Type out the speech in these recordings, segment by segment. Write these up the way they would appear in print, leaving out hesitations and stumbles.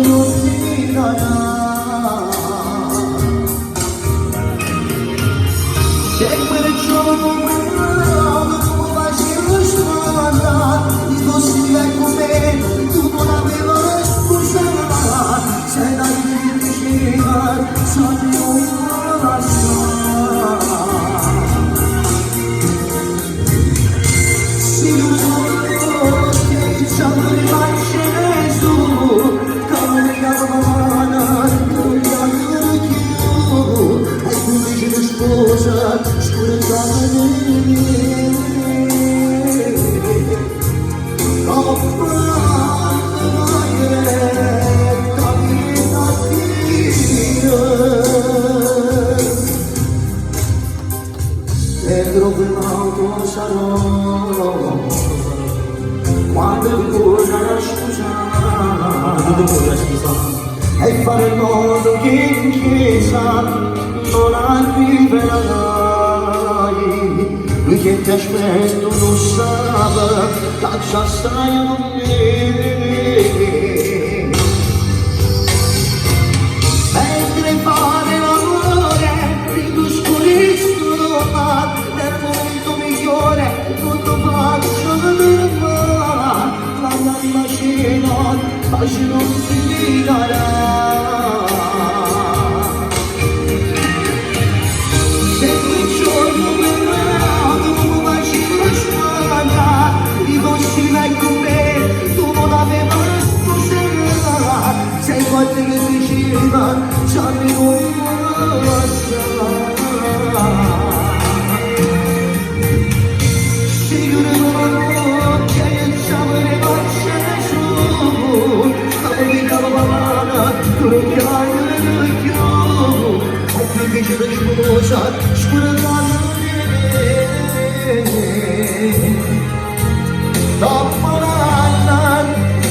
non ti darà. E quel giorno quando tu facevi strada, i fossi con me, tu non avevi scusa, sei la che diceva, sono una lasciata. Si non che il sangue lascia su, come la mano, tu mi hai più, e tu dici di sposa, scordate di me. Dentro quell'auto sarò, quando ricorda la scusa, e fare in modo che in chiesa non arriverai. Lui che ti aspetto non sa che già stai con me. Mentre fare l'amore in tu scurissimo mar, nel momento migliore tutto faccio del mare, la mia scena pace non si darà. Se quel giorno verrà tu facevi strada, i vostri vai con me, tu non avevi scusa, sei quante che diceva, già mi vuoi lasciare. Dopo l'anno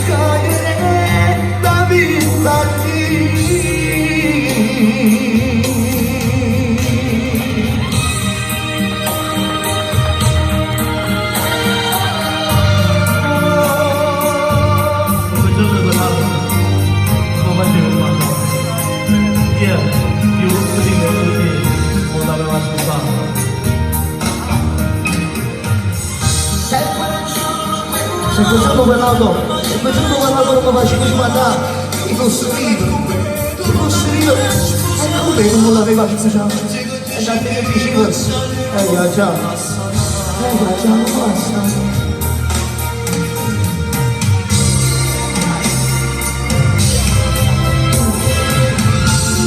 cadere la vita se quel giorno quell'auto non mi facevi guardare, i fossi io, e come non l'aveva fiducia, e da te che dicevo, già, basta.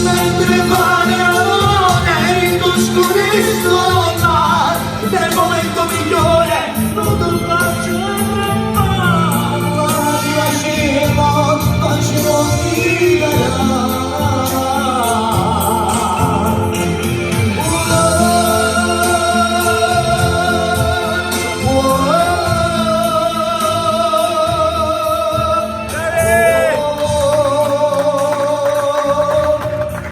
Mentre fare l'amore in tu scurissimo mar, nel momento migliore non ti faccio. Faccio